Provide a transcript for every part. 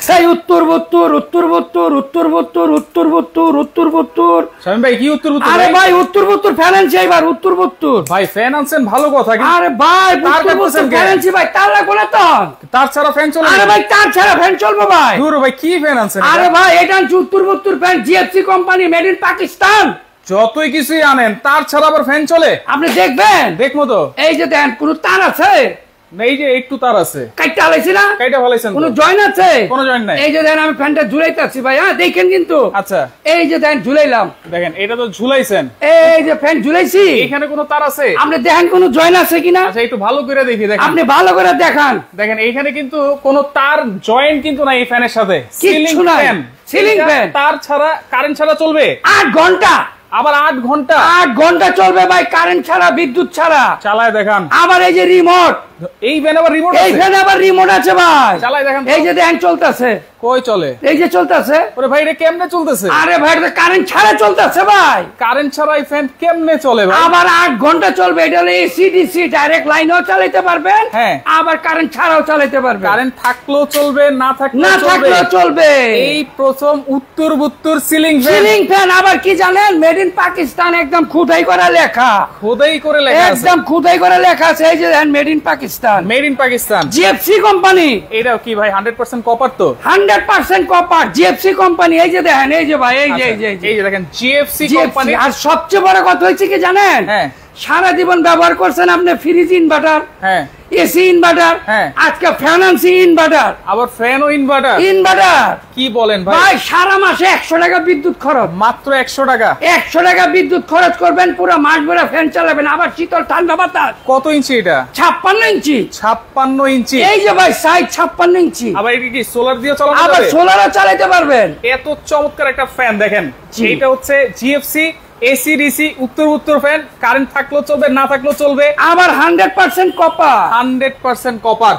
সেই উত্তর শামীম ভাই কি উত্তর? আরে ভাই উত্তর ফ্যান আনছি এবার উত্তর ভাই ফ্যান আনছেন ভালো কথা। আরে ভাই ফ্যান আনছি ভাই, তার লাগবে না তো? তার ছাড়া ফ্যান চলবে? আরে ভাই তার ছাড়া ফ্যান চলবে ভাই? দূর ভাই কি ফ্যান আনছেন? আরে ভাই এটা আনছি উত্তর fan, GFC company, made in Pakistan. যতই কিছুই আনেন তার ছাড়া আবার ফ্যান চলে? আপনি দেখবেন। দেখবো তো। এই যে দেন কোন তার আছে? এই যে একটু তার আছে। কাইটা আলাইছি না? কাইটা ফলাইছেন? কোন জয়েন আছে? কোন জয়েন নাই। এই যে দেন আমি ফ্যানটা ঝুলাইতাছি ভাই, হ্যাঁ দেখেন কিন্তু। আচ্ছা এই যে দেন ঝুলাইলাম, দেখেন এটা তো ঝুলাইছেন। এই যে ফ্যান ঝুলাইছি, এখানে কোন তার আছে? আপনি দেখেন কোন জয়েন আছে কিনা। আচ্ছা একটু ভালো করে দেখি। দেখেন আপনি ভালো করে দেখান। দেখেন এইখানে কিন্তু কোন তার জয়েন কিন্তু নাই এই ফ্যানের সাথে। সিলিং ফ্যান, সিলিং ফ্যান তার ছাড়া কারেন্ট ছাড়া চলবে 8 ঘন্টা। আবার 8 ঘন্টা? 8 ঘন্টা চলবে ভাই, কারেন্ট ছাড়া, বিদ্যুৎ ছাড়া। চালায় দেখান। আবার এই যে রিমোট, এই ফ্যান আবার রিমোট আছে? এই ফ্যান আবার রিমোট আছে ভাই। চালায় দেখান। এই যে দেখেন চলতেছে। কই চলে? এই যে চলতেছে। ওরে ভাই এটা কেমনে চলতেছে? আরে ভাই এটা কারেন্ট ছাড়া চলতেছে ভাই। কারেন্ট ছাড়া এই ফ্যান কেমনে চলে ভাই? আবার 8 ঘন্টা চলবে। এটা হলো এসি ডিসি, ডাইরেক্ট লাইনও চালাতে পারবেন, হ্যাঁ আবার কারেন্ট ছাড়াও চালাতে পারবেন। কারেন্ট থাকলেও চলবে, না থাকলেও চলবে। এই প্রথম উত্তর সিলিং ফ্যান। আবার কি জানেন, মেড ইন পাকিস্তান, একদম খোদাই করা লেখা। খোদাই করে লেখা আছে? একদম খোদাই করে লেখা আছে। এই যে made in Pakistan, made in Pakistan, GFC company. এটা কি ভাই 100% কপার তো? 100% কপার, জিএফসি কোম্পানি। এই যে দেখেন, এই যে ভাই, এই যে এই যে দেখেন জিএফসি কোম্পানি। আর সবচেয়ে বড় কথা হচ্ছে কি জানেন, হ্যাঁ সারা জীবন ব্যবহার করছেন আপনি ফ্রিজ ইনভার্টার, হ্যাঁ এসি ইনভার্টার, হ্যাঁ আজকে ফ্যান আনছি ইনভার্টার, আবার ফ্যান ও ইনভার্টার। কি বলেন ভাই? সারা মাসে 100 টাকা বিদ্যুৎ খরচ। মাত্র 100 টাকা? 100 টাকা বিদ্যুৎ খরচ করবেন, পুরো মাস ভরে ফ্যান চালাবেন, আবার শীতল ঠান্ডা বাতাস। কত ইঞ্চি এটা? 56 ইঞ্চি। 56 ইঞ্চি? এই যে ভাই সাইজ 56 ইঞ্চি। আবার এটা কি সোলার দিয়ে চালানো যাবে? আবার সোলারও চালাতে পারবেন। এত চমৎকার একটা ফ্যান দেখেন। এটা হচ্ছে জিএফসি এসি ডিসি উত্তর ফ্যান। কারেন্ট থাকলেও চলবে, না থাকলেও চলবে। আবার 100% কপার। 100% কপার।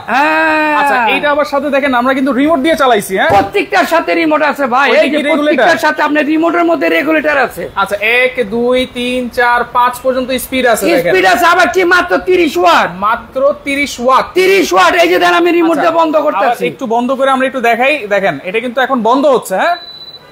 আচ্ছা এইটা আবার সাথে দেখেন আমরা কিন্তু রিমোট দিয়ে চালাইছি। হ্যাঁ প্রত্যেকটার সাথে রিমোট আছে ভাই। এই যে প্রত্যেকটার সাথে আপনার রিমোটের মধ্যে রেগুলেটর আছে। আচ্ছা 1 2 3 4 5 পর্যন্ত স্পিড আছে। দেখেন স্পিড আছে। আবার কি মাত্র 30 ওয়াট? মাত্র 30 ওয়াট। 30 ওয়াট। এই যে দেন আমি রিমোট দিয়ে বন্ধ করতেছি। একটু বন্ধ করে আমরা একটু দেখাই। দেখেন এটা কিন্তু এখন বন্ধ হচ্ছে।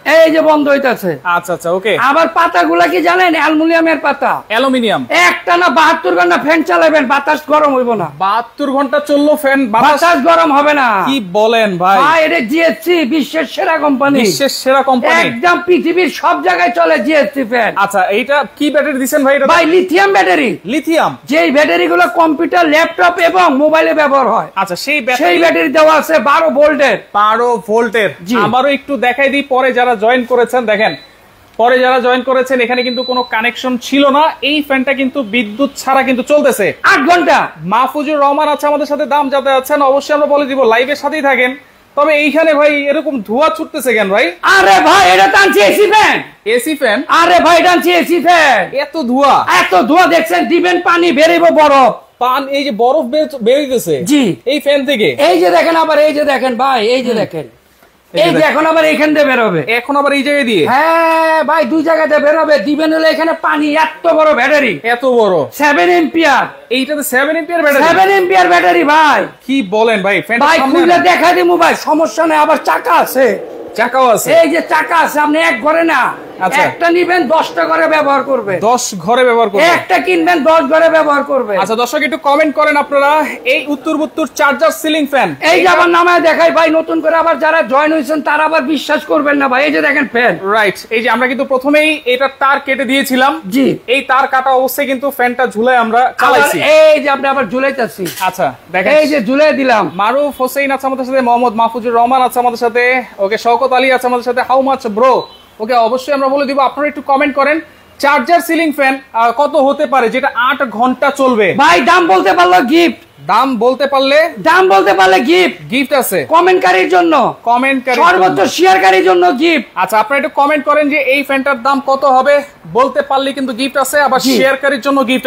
হ্যাঁ এই যে বন্ধ হইতাছে। আচ্ছা আচ্ছা ওকে। আবার পাতাগুলা কি জানেন, অ্যালুমিনিয়ামের পাতা। অ্যালুমিনিয়াম। একটানা 72 ঘন্টা ফ্যান চালাবেন, বাতাস গরম হইব না। 72 ঘন্টা চললো ফ্যান, বাতাস গরম হবে না। কি বলেন ভাই? ভাই এটা জিএফসি, বিশ্বের সেরা কোম্পানি। বিশ্বের সেরা কোম্পানি, একদম পৃথিবীর সব জায়গায় চলে জিএফসি ফ্যান। আচ্ছা এইটা কি ব্যাটারি দিবেন ভাই? এটা ভাই লিথিয়াম ব্যাটারি। লিথিয়াম? যেই ব্যাটারিগুলো কম্পিউটার, ল্যাপটপ এবং মোবাইলে ব্যবহার হয়। আচ্ছা সেই ব্যাটারি দেওয়া আছে 12 ভোল্টের। 12 ভোল্টের। আমারও একটু দেখাই দিই। পরে যারা জয়েন করেছেন দেখেন, পরে যারা জয়েন করেছেন এখানে কিন্তু কোনো কানেকশন ছিল না। এই ফ্যানটা কিন্তু বিদ্যুৎ ছাড়া কিন্তু চলতেছে 8 ঘন্টা। মাহফুজুর রহমান আছে আমাদের সাথে, দাম যাতে আছেন অবশ্যই আমরা বলে দিব, লাইভের সাথেই থাকেন। তবে এইখানে ভাই এরকম ধোঁয়া ছুটতেছে কেন ভাই? আরে ভাই এটা টানছি এসি ফ্যান। AC fan? আরে ভাই টানছি এসি ফ্যান। এত ধোঁয়া দেখছেন, দিবেন পানি বেরিব বরফ। এই যে বরফ বেরিয়েছে জি এই ফ্যান থেকে। এই যে দেখেন, আবার এই যে দেখেন ভাই, এই যে দেখেন, এই যে এখন আবার এখান দিয়ে বেরোবে। এখন আবার এই জায়গায় দিয়ে? হ্যাঁ ভাই দুই জায়গাতে বেরোবে। দিবেন হলে এখানে পানি। এত বড় ব্যাটারি, এত বড় 7 এম্পিয়ার। এইটাতে 7 এম্পিয়ার ব্যাটারি? 7 এম্পিয়ার ব্যাটারি ভাই। কি বলেন ভাই? ভাই খুলে দেখা দিমু ভাই, সমস্যা নেই। আবার চাকা আছে। চাকাও আছে? এই যে চাকা আছে। আপনি এক ঘরে না, একটা নিবেন 10টা ঘরে ব্যবহার করবে। 10 ঘরে ব্যবহার করবে? একটা কিনবেন 10 ঘরে ব্যবহার করবে। আচ্ছা দর্শক একটু কমেন্ট করেন আপনারা, এই উত্তর চার্জার সিলিং ফ্যান। এই যে আবার নামায় দেখাই ভাই, নতুন করে আবার যারা জয়েন হয়েছেন তারা আবার বিশ্বাস করবেন না ভাই। এই যে দেখেন ফ্যান। রাইট। এই যে আমরা কিন্তু প্রথমেই এটা তার কেটে দিয়েছিলাম। জি এই তার কাটা অবস্থায় কিন্তু ফ্যানটা ঝুলাই আমরা চালাইছি। এই যে আপনি আবার ঝুলাইতেছি। আচ্ছা দেখেন, এই যে ঝুলাই দিলাম। মারুফ হোসেন আছে আমাদের সাথে, মোহাম্মদ মাহফুজুর রহমান আছে আমাদের সাথে, ওকে শওকত আলী আছে আমাদের সাথে। How much bro? ওকে অবশ্যই আমরা বলে দিব। আপনারা একটু কমেন্ট করেন চার্জার সিলিং ফ্যান কত হতে পারে যেটা 8 ঘন্টা চলবে? ভাই দাম বলতে পারলো গিফট। দাম বলতে পারলে গিফট আছে কমেন্টকারীর জন্য। সর্বোচ্চ শেয়ারকারীর জন্য গিফট। আচ্ছা আপনারা একটু কমেন্ট করেন যে এই ফ্যানটার দাম কত হবে। বলতে পারলে কিন্তু গিফট আছে, আবার শেয়ারকারীর জন্য গিফট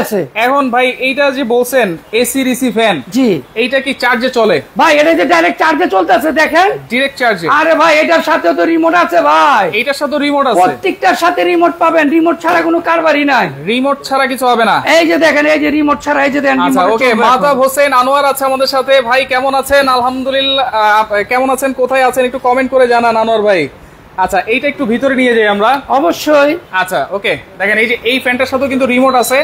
আছে। এখন ভাই এইটা যে বলছেন এসি ডিসি ফ্যান, জি এইটা কি চার্জে চলে? ভাই এটা যে ডাইরেক্ট চার্জে চলতেছে দেখেন, ডাইরেক্ট চার্জে। আরে ভাই এটার সাথে তো রিমোট আছে ভাই। এটার সাথে রিমোট আছে? প্রত্যেকটার সাথে রিমোট পাবেন। রিমোট ছাড়া কোনো কারবারই নাই। রিমোট ছাড়া কিছু হবে না। এই যে দেখেন, এই যে রিমোট ছাড়া, এই যে দেন। আচ্ছা ওকে শাহাদাব হোসেন আনোয়ার আছে আমাদের সাথে। ভাই কেমন আছেন? আলহামদুলিল্লাহ। কেমন আছেন, কোথায় আছেন একটু কমেন্ট করে জানান আনোয়ার ভাই। আচ্ছা, এইটা একটু ভিতরে নিয়ে যাই আমরা। অবশ্যই। আচ্ছা ওকে, দেখেন এই যে এই ফ্যানটার সাথেও কিন্তু রিমোট আছে,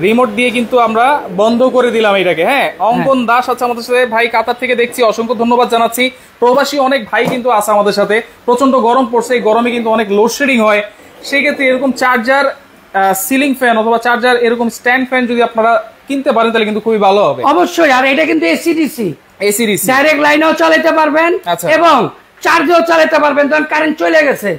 রিমোট দিয়ে কিন্তু আমরা বন্ধ করে দিলাম এটাকে। হ্যাঁ, অঙ্কন দাস আছে আমাদের সাথে, ভাই কাতার থেকে দেখছি, অসংখ্য ধন্যবাদ জানাচ্ছি। প্রবাসী অনেক ভাই কিন্তু আছে আমাদের সাথে। প্রচন্ড গরম পড়ছে, এই গরমে কিন্তু অনেক লোডশেডিং হয়, সেই ক্ষেত্রে এরকম চার্জার সিলিং ফ্যান অথবা চার্জার এরকম স্ট্যান্ড ফ্যান যদি আপনারা কিনতে পারেন তাহলে কিন্তু খুবই ভালো হবে। অবশ্যই। আর এটা কিন্তু এসিডিসি, এসিডিসি ডাইরেক্ট লাইনেও চালাতে পারবেন এবং চার্জেও চালাতে পারবেন। যখন কারেন্ট চলে গেছে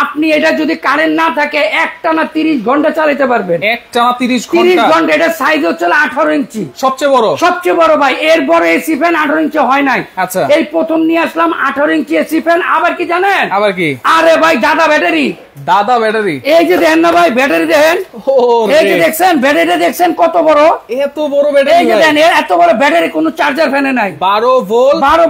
আপনি এটা যদি কারেন্ট না থাকে একটানা 30 ঘন্টা চালাতে পারবেন। একটানা 30 ঘন্টা। এটা সাইজ হচ্ছে 18 ইঞ্চি, সবচেয়ে বড় ভাই। এর বড় এসি ফ্যান 18 ইঞ্চি হয় নাই। আচ্ছা, এই প্রথম নিয়ে আসলাম 18 ইঞ্চি এসি ফ্যান। আবার কি জানেন? আবার কি? আরে ভাই দাদা ব্যাটারি। এই যে দেখেন না ভাই, ব্যাটারি দেখেন, এই যে দেখছেন ব্যাটারিটা, দেখছেন কত বড়, এত বড় ব্যাটারি। এই যে দেখেন এত বড় ব্যাটারি কোনো চার্জার ফ্যানে নাই। 12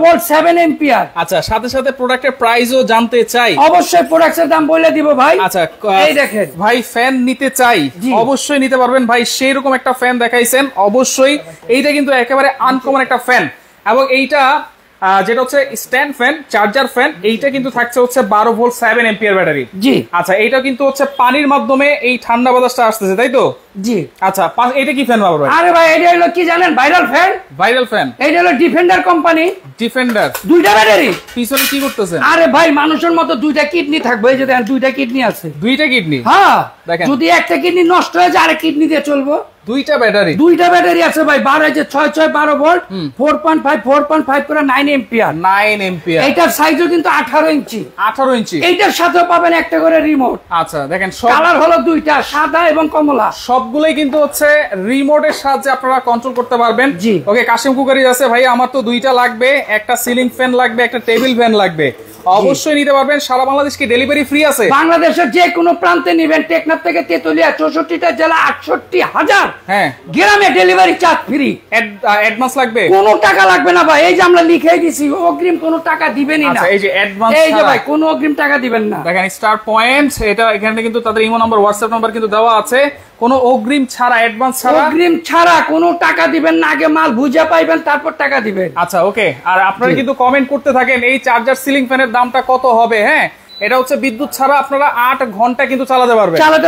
ভোল্ট 7 এম্পিয়ার। আচ্ছা, সাথে সাথে প্রোডাক্টের প্রাইসও জানতে চাই। অবশ্যই প্রোডাক্টের দাম বলে দিব ভাই। আচ্ছা, এই দেখেন ভাই ফ্যান নিতে চাই, অবশ্যই নিতে পারবেন ভাই। সেই রকম একটা ফ্যান দেখাইছেন, অবশ্যই। এইটা কিন্তু একেবারে আনকমন একটা ফ্যান, এবং এইটা যেটা হচ্ছে স্ট্যান্ড ফ্যান, চার্জার ফ্যান, এইটা কিন্তু থাকছে হচ্ছে 12 ভোল্ট 7 এম্পিয়ার ব্যাটারি। জি। আচ্ছা, এইটা কিন্তু হচ্ছে পানির মাধ্যমে এই ঠান্ডা বাতাসটা আসতেছে, তাই তো? জি। আচ্ছা, এটা কি ফ্যান বাবা? আরে ভাই এটা হলো কি জানেন? Viral fan. Viral fan. এইটা হলো ডিফেন্ডার কোম্পানি। ডিফেন্ডার, দুইটা ব্যাটারি। পিছনে কি করতেছেন? আরে ভাই মানুষের মতো দুইটা কিডনি থাকবে। এই যে দেখেন দুইটা কিডনি আছে। দুইটা কিডনি? হ্যাঁ, দেখেন। যদি একটা কিডনি নষ্ট হয়ে যায় আরেক কিডনি দিয়ে চলবো। দুইটা ব্যাটারি আছে ভাই। 12 ভোল্ট 4.5 করে 9 এম্পিয়ার। এইটার সাইজও কিন্তু 18 ইঞ্চি। এইটার সাথেও পাবেন একটা করে রিমোট। আচ্ছা, দেখেন কালার হলো দুইটা, সাদা এবং কমলা। সবগুলোই কিন্তু হচ্ছে রিমোটের সাহায্যে আপনারা কন্ট্রোল করতে পারবেন। জি। ওকে, কাশিম কুকারি আছে ভাই, আমার তো দুইটা লাগবে, একটা সিলিং ফ্যান লাগবে, একটা টেবিল ফ্যান লাগবে। অবশ্যই নিতে পারবেন। সারা বাংলাদেশ কি ডেলিভারি ফ্রি আছে? বাংলাদেশের যে কোনো প্রান্তে নিবেন, টেকনাফ থেকে তেতুলিয়া 64টা জেলা 68,000। হ্যাঁ, গ্রামে ডেলিভারি চার্জ ফ্রি। অ্যাডভান্স লাগবে? কোনো টাকা লাগবে না ভাই। এই যে আমরা লিখে দিছি, অগ্রিম কোনো টাকা দিবেনই না। এই যে অ্যাডভান্স, এই যে ভাই কোনো অগ্রিম টাকা দিবেন না। দেখেন স্টার পয়েন্ট, এটা এখানে কিন্তু তাদের ইমো নাম্বার, হোয়াটসঅ্যাপ নাম্বার কিন্তু দেওয়া আছে। কোনো অগ্রিম ছাড়া, অ্যাডভান্স ছাড়া, অগ্রিম ছাড়া কোনো টাকা দিবেন না। আগে মাল বুঝে পাইবেন, তারপর টাকা দিবেন। আচ্ছা ওকে। আর আপনারা কিন্তু কমেন্ট করতে থাকেন এই চার্জার সিলিং ফ্যানের দামটা কত হবে। হ্যাঁ, এটা হচ্ছে বিদ্যুৎ ছাড়া আপনারা 8 ঘন্টা কিন্তু চালাতে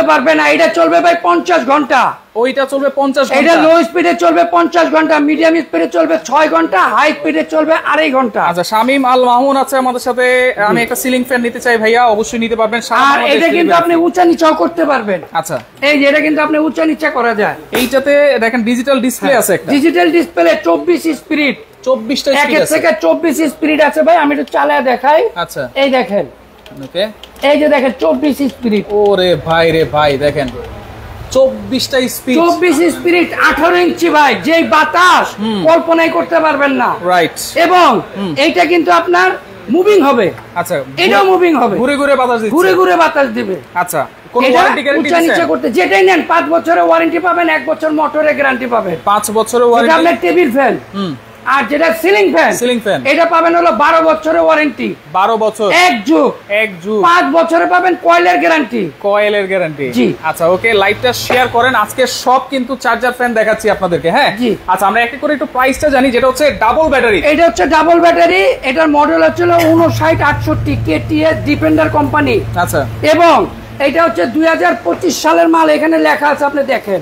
পারবেন না। এটা চলবে ভাই 50 ঘন্টা। ওইটা চলবে 50 ঘন্টা। এটা লো স্পিডে চলবে 50 ঘন্টা, মিডিয়াম স্পিডে চলবে 6 ঘন্টা, হাই স্পিডে চলবে 2.5 ঘন্টা। আচ্ছা, শামিম আল মামুন আছে আমাদের সাথে। আমি একটা সিলিং ফ্যান নিতে চাই ভাইয়া, অবশ্যই নিতে পারবেন। আর এটা কিন্তু আপনি উঁচা নিচাও করতে পারবেন। আচ্ছা, এই যে এটা কিন্তু আপনি উঁচা নিচা করা যায়। এইটাতে দেখেন ডিজিটাল ডিসপ্লে আছে একটা। ডিজিটাল ডিসপ্লে 24 স্পিড, 24টা স্পিড আছে। 1 থেকে 24 স্পিড আছে ভাই। আমি একটু চালায় দেখাই। আচ্ছা, এই দেখেন। ওকে, এই যে দেখেন 24 স্পিড। ওরে ভাই রে ভাই, দেখেন 24টা স্পিড, 24 স্পিড, 18 ইঞ্চি ভাই। যেই বাতাস কল্পনাই করতে পারবেন না। রাইট। এবং এইটা কিন্তু আপনার মুভিং হবে। আচ্ছা, এটাও মুভিং হবে, ঘুরে ঘুরে বাতাস দিবে, ঘুরে ঘুরে বাতাস দিবে। আচ্ছা, কোন ওয়ারেন্টি গ্যারান্টি দিচ্ছেন? নিচে করতে যেটাই নেন 5 বছরের ওয়ারেন্টি পাবেন, 1 বছর মোটরের গ্যারান্টি পাবেন। 5 বছরের ওয়ারেন্টি। এটা আপনার টেবিল ফ্যান। আর যেটা সিলিং ফ্যান, এটা পাবেন হলো 12 বছরের ওয়ারেন্টি। 12 বছর, এক যুগ। 5 বছরে পাবেন কয়েলের গ্যারান্টি। জি। আচ্ছা ওকে, লাইভটা শেয়ার করেন। আজকে সব কিন্তু চার্জার ফ্যান দেখাচ্ছি আপনাদেরকে। হ্যাঁ, জি। আচ্ছা, আমরা একটা করে একটু প্রাইসটা জানি। যেটা হচ্ছে ডাবল ব্যাটারি, এটা হচ্ছে ডাবল ব্যাটারি। এটার মডেল হচ্ছে 5968 কেটিএস ডিফেন্ডার কোম্পানি। আচ্ছা, এবং এটা হচ্ছে 2025 সালের মাল। এখানে লেখা আছে, আপনি দেখেন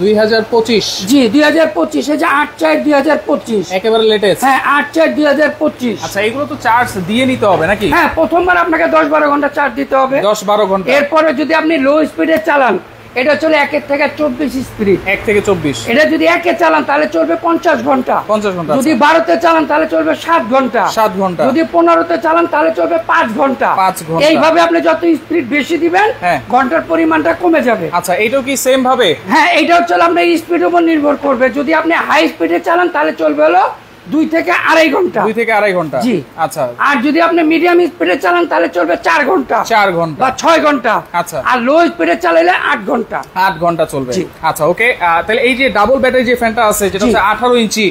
2025। জি, 2025। এই যে 8/4/2025, একেবারে লেটেস্ট। হ্যাঁ, 8/4/2025। আচ্ছা, এগুলো তো চার্জ দিয়ে নিতে হবে নাকি? হ্যাঁ, প্রথমবার আপনাকে 10-12 ঘন্টা চার্জ দিতে হবে। 10-12 ঘন্টা। এরপরে যদি আপনি লো স্পিডে চালান, এটা চলে 1 থেকে 24 স্পিড। 1 থেকে 24। এটা যদি 1 এ চালান তাহলে চলবে 50 ঘন্টা। 50 ঘন্টা। যদি 12 তে চালান তাহলে চলবে 7 ঘন্টা। 7 ঘন্টা। যদি 15 তে চালান তাহলে চলবে 5 ঘন্টা। 5 ঘন্টা। এইভাবে আপনি যত স্পিড বেশি দিবেন, ঘন্টার পরিমাণটা কমে যাবে। আচ্ছা, এটাও কি সেম ভাবে? হ্যাঁ, এটা হচ্ছে আপনার স্পিডের উপর নির্ভর করবে। যদি আপনি হাই স্পিডে চালান তাহলে চলবে হলো 2 থেকে 2.5 ঘন্টা। 2 থেকে 2.5 ঘন্টা। জি। আচ্ছা, আর যদি আপনি মিডিয়াম স্পিডে চালান তাহলে চলবে 4 ঘন্টা। 4 ঘন্টা বা 6 ঘন্টা। আচ্ছা, আর লো স্পিডে চালালে 8 ঘন্টা। 8 ঘন্টা চলবে। আচ্ছা ওকে। তাহলে এই যে ডাবল ব্যাটারি যে ফ্যানটা আছে, যেটা হচ্ছে 18 ইঞ্চি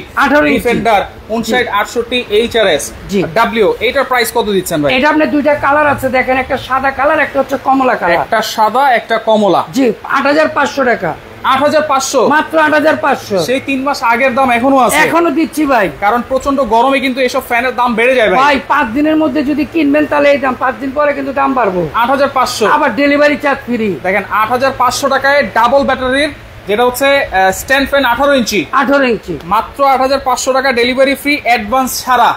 ডিফেন্ডার 5968 HRS W, এটার প্রাইস কত দিচ্ছেন ভাই? এটা আপনি দুইটা কালার আছে, দেখেন, একটা সাদা কালার, একটা হচ্ছে কমলা কালার। একটা সাদা, একটা কমলা। জি, 8500 টাকা। 8500 মাত্র 8500 সেই 3 মাস আগের দাম এখনো আছে এখনো দিচ্ছি ভাই কারণ প্রচন্ড গরমে কিন্তু এসব ফ্যানের দাম বেড়ে যায় ভাই 5 দিনের মধ্যে যদি কিনবেন তাহলে এই দাম 5 দিন পরে কিন্তু দাম বাড়বো 8500 আবার ডেলিভারি চার্জ ফ্রি দেখেন 8500 টাকায় ডাবল ব্যাটারির যেটা হচ্ছে স্ট্যান্ড ফ্যান 18 ইঞ্চি মাত্র 8500 টাকা ডেলিভারি ফ্রি অ্যাডভান্স ছাড়া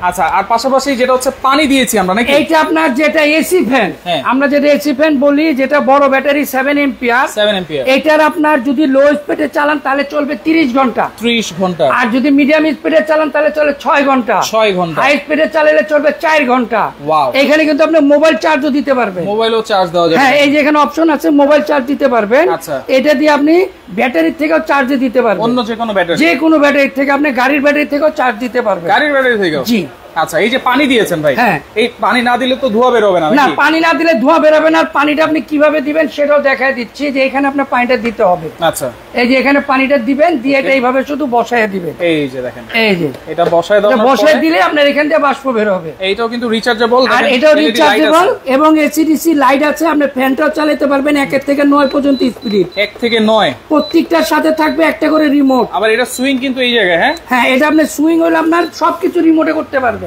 আচ্ছা আর পাশাপাশি যেটা হচ্ছে পানি দিয়েছি আমরা নাকি এইটা আপনার যেটা এসি ফ্যান আমরা যেটা এসি ফ্যান বলি যেটা বড় ব্যাটারি 7 এম্পিয়ার এটার আপনার যদি লো স্পিডে চালান তাহলে চলবে 30 ঘন্টা আর যদি মিডিয়াম স্পিডে চালান তাহলে চলে 6 ঘন্টা হাই স্পিডে চালালে চলবে 4 ঘন্টা এখানে কিন্তু আপনি মোবাইল চার্জও দিতে পারবেন মোবাইলও চার্জ দেওয়া যাবে হ্যাঁ এই যে এখানে অপশন আছে মোবাইল চার্জ দিতে পারবেন এটা দিয়ে আপনি ব্যাটারি থেকেও চার্জ দিতে পারবেন অন্য যে কোনো ব্যাটারি থেকে আপনি গাড়ির ব্যাটারি থেকেও চার্জ দিতে পারবেন গাড়ির ব্যাটারি থেকেও জি আচ্ছা এই যে পানি দিয়েছেন ভাই এই পানি না দিলে তো ধোঁয়া বের হবে না না পানি না দিলে ধোঁয়া বের হবে না আর পানিটা আপনি কিভাবে দিবেন সেটাও দেখায় দিচ্ছি যে এখানে আপনার পানিটা দিতে হবে আচ্ছা এই যে এখানে পানিটা দিবেন দিয়ে এটা এইভাবে শুধু বসায় দিবেন এই যে দেখেন এই যে এটা বসায় দাও বসায় দিলে আপনার এখান থেকে বাষ্প বের হবে এইটাও কিন্তু রিচার্জেবল আর এটাও রিচার্জেবল এবং এসিডিসি লাইট আছে আপনি ফ্যানটাও চালাতে পারবেন 1 থেকে 9 পর্যন্ত স্পিড 1 থেকে 9 প্রত্যেকটার সাথে থাকবে একটা করে রিমোট আবার এটা সুইং কিন্তু এই জায়গায় হ্যাঁ এটা আপনি সুইং হলে আপনার সবকিছু রিমোটে করতে পারবেন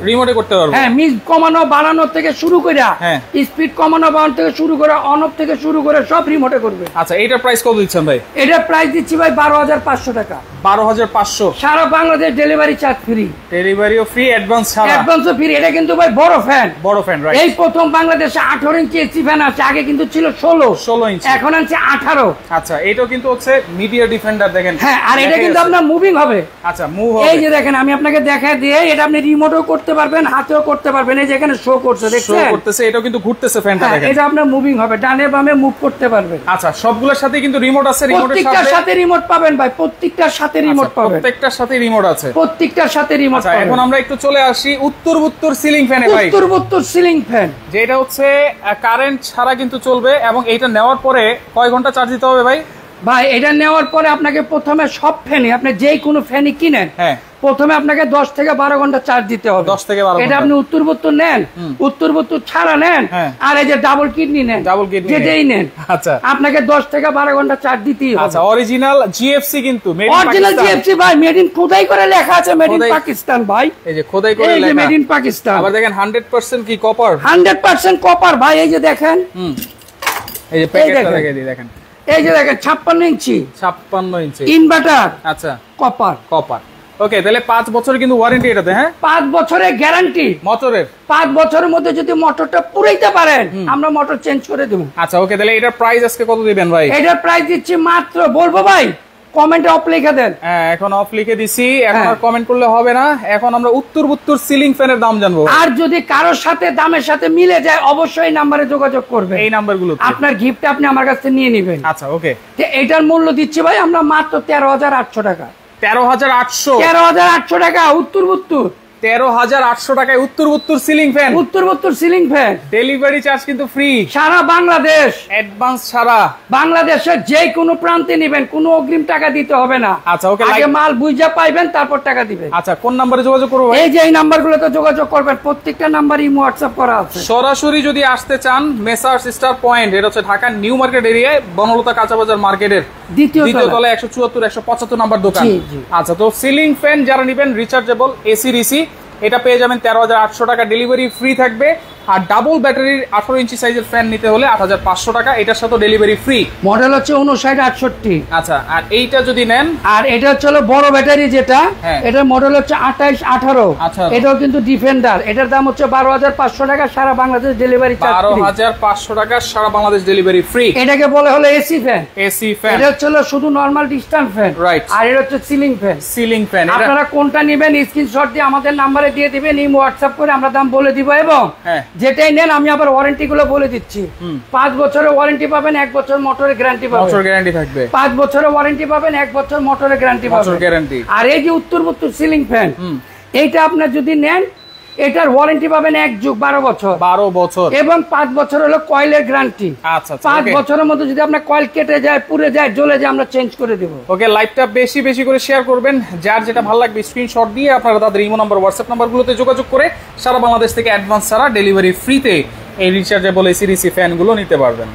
হ্যাঁ মিস কমানো বাড়ানো থেকে শুরু করে স্পিড কমানো বাড়ানো থেকে শুরু করে অন অফ থেকে শুরু করে সব রিমোটে করবে আচ্ছা এটার প্রাইস কত দিচ্ছেন ভাই এটার প্রাইস দিচ্ছি ভাই 12500 টাকা 12500 সারা বাংলাদেশ ডেলিভারি চার্জ ফ্রি ডেলিভারিও ফ্রি অ্যাডভান্সও ফ্রি এটা কিন্তু ভাই বড় ফ্যান রাইট এই প্রথম বাংলাদেশে 18 ইঞ্চি এসি ফ্যান আছে আগে কিন্তু ছিল 16 ইঞ্চি এখন আছে 18 আচ্ছা এটাও কিন্তু হচ্ছে মিডিয়া ডিফেন্ডার দেখেন হ্যাঁ আর এটা কিন্তু আপনার মুভিং হবে আচ্ছা মুভ হবে এই যে দেখেন আমি আপনাকে দেখায় দিয়ে এটা আপনি রিমোটও করতে পারবেন হাতেও করতে পারবেন এই যে এখানে শো করছে দেখছেন শো করতেছে এটাও কিন্তু ঘুরতেছে ফ্যানটা দেখেন এটা আপনার মুভিং হবে ডানে বামে মুভ করতে পারবেন আচ্ছা সবগুলোর সাথে কিন্তু রিমোট আছে প্রত্যেকটার সাথে রিমোট পাবেন ভাই প্রত্যেকটার সাথে রিমোট পাবেন প্রত্যেকটার সাথে রিমোট আছে প্রত্যেকটার সাথে রিমোট আচ্ছা এখন আমরা একটু চলে আসি উত্তর সিলিং ফ্যানে ভাই উত্তর সিলিং ফ্যান যেটা হচ্ছে কারেন্ট ছাড়া কিন্তু চলবে এবং এটা নেওয়ার পরে কয় ঘন্টা চার্জ দিতে হবে ভাই এটা নেওয়ার পরে আপনাকে প্রথমে সব ফ্যানই আপনি যেই কোনো ফ্যানই কিনেন প্রথমে আপনাকে 10 থেকে 12 ঘন্টা চার্জ দিতে হবে 10 থেকে 12 এটা আপনি উত্তর নেন উত্তর ছাড়া নেন আর এই যে ডাবল কিডনি নেন যেটাই নেন আচ্ছা আপনাকে 10 থেকে 12 ঘন্টা চার্জ দিতেই হবে আচ্ছা অরিজিনাল জিএফসি কিন্তু অরিজিনাল জিএফসি ভাই মেড ইন খোদাই করে লেখা আছে মেড ইন পাকিস্তান ভাই এই যে খোদাই করে লেখা মেড ইন পাকিস্তান আবার দেখেন 100% কি কপার 100% কপার ভাই এই যে দেখেন এই যে প্যাকেটটা দেখেন এই যে দেখেন 56 ইঞ্চি ইনভার্টার আচ্ছা কপার ওকে তাহলে 5 বছরের কিন্তু ওয়ারেন্টি এটাতে 5 বছরের গ্যারান্টি মোটরের 5 বছরের মধ্যে যদি মোটরটা পুরাইতে পারেন আমরা মোটর চেঞ্জ করে দেব আচ্ছা ওকে তাহলে এটার প্রাইস আজকে কত দিবেন ভাই এটার প্রাইস দিচ্ছি মাত্র বলবো ভাই কমেন্টে অফ লিখে দেন এখন অফ লিখে দিছি এখন আর কমেন্ট করলে হবে না এখন আমরা উত্তর সিলিং ফ্যানের দাম জানবো আর যদি কারোর সাথে দামের সাথে মিলে যায় অবশ্যই নাম্বারে যোগাযোগ করবে এই নাম্বারগুলো আপনার গিফট আপনি আমার কাছ থেকে নিয়ে নেবেন আচ্ছা ওকে এটার মূল্য দিচ্ছি ভাই আমরা মাত্র 13800 টাকা 13800 টাকা উত্তর 13800 টাকায় উত্তর সিলিং ফ্যান ডেলিভারি চার্জ কিন্তু ফ্রি সারা বাংলাদেশ অ্যাডভান্স ছাড়া বাংলাদেশের যে কোনো প্রান্তে নেবেন কোনো অগ্রিম টাকা দিতে হবে না আচ্ছা ওকে আগে মাল বুঝা পাইবেন তারপর টাকা দিবেন আচ্ছা কোন নম্বরে যোগাযোগ করব এই যে এই নাম্বারগুলোতে যোগাযোগ করবেন প্রত্যেকটা নাম্বারই WhatsApp করা আছে সরাসরি যদি আসতে চান মেসার্স স্টার পয়েন্ট এটা হচ্ছে ঢাকা নিউ মার্কেট এরিয়ায় বনলতা কাঁচা বাজার মার্কেটের দ্বিতীয় তলায় 174 175 নাম্বার দোকান আচ্ছা তো সিলিং ফ্যান যারা নেবেন রিচার্জেবল এসি ডিসি এটা পেয়ে যাবেন 13800 টাকা ডেলিভারি ফ্রি থাকবে আর ডাবল ব্যাটারির 18 ইঞ্চি সাইজের ফ্যান নিতে হলে 8500 টাকা এটার সাথে ডেলিভারি ফ্রি মডেল হচ্ছে 5968 আচ্ছা আর এইটা যদি নেন আর এটা হচ্ছে বড় ব্যাটারি যেটা এটার মডেল হচ্ছে 2818 এটাও কিন্তু ডিফেন্ডার এটার দাম হচ্ছে 12500 টাকা সারা বাংলাদেশ ডেলিভারি চার্জ 12500 টাকা সারা বাংলাদেশ ডেলিভারি ফ্রি এটাকে বলে হলো এসি ফ্যান এটা হচ্ছে শুধু নরমাল ডিসট্যান্স ফ্যান রাইট আর এটা হচ্ছে সিলিং ফ্যান আপনারা কোনটা নেবেন স্ক্রিনশট দিয়ে আমাদের নম্বরে দিয়ে দিবেন এই WhatsApp করে আমরা দাম বলে দিব এবং যেটাই নেন আমি আবার ওয়ারেন্টি গুলো বলে দিচ্ছি 5 বছরের ওয়ারেন্টি পাবেন 1 বছর মোটরের গ্যারান্টি পাবেন মোটর গ্যারান্টি থাকবে 5 বছরের ওয়ারেন্টি পাবেন 1 বছর মোটরের গ্যারান্টি পাবেন মোটর গ্যারান্টি আর এই যে উত্তর সিলিং ফ্যান এইটা আপনি যদি নেন এটার ওয়ারেন্টি পাবেন 1 যুগ 12 বছর এবং 5 বছর হলো কয়েলের গ্যারান্টি আচ্ছা 5 বছরের মধ্যে যদি আপনার কয়েল কেটে যায় পুড়ে যায় জ্বলে যায় আমরা চেঞ্জ করে দেব ওকে লাইভটা বেশি করে শেয়ার করবেন যার যেটা ভালো লাগবে স্ক্রিনশট দিয়ে আপনারা তাদের ইমো নাম্বার WhatsApp নাম্বারগুলোতে যোগাযোগ করে সারা বাংলাদেশ থেকে অ্যাডভান্স ছাড়া ডেলিভারি ফ্রিতে এই রিচার্জেবল এসি ডিসি ফ্যানগুলো নিতে পারবেন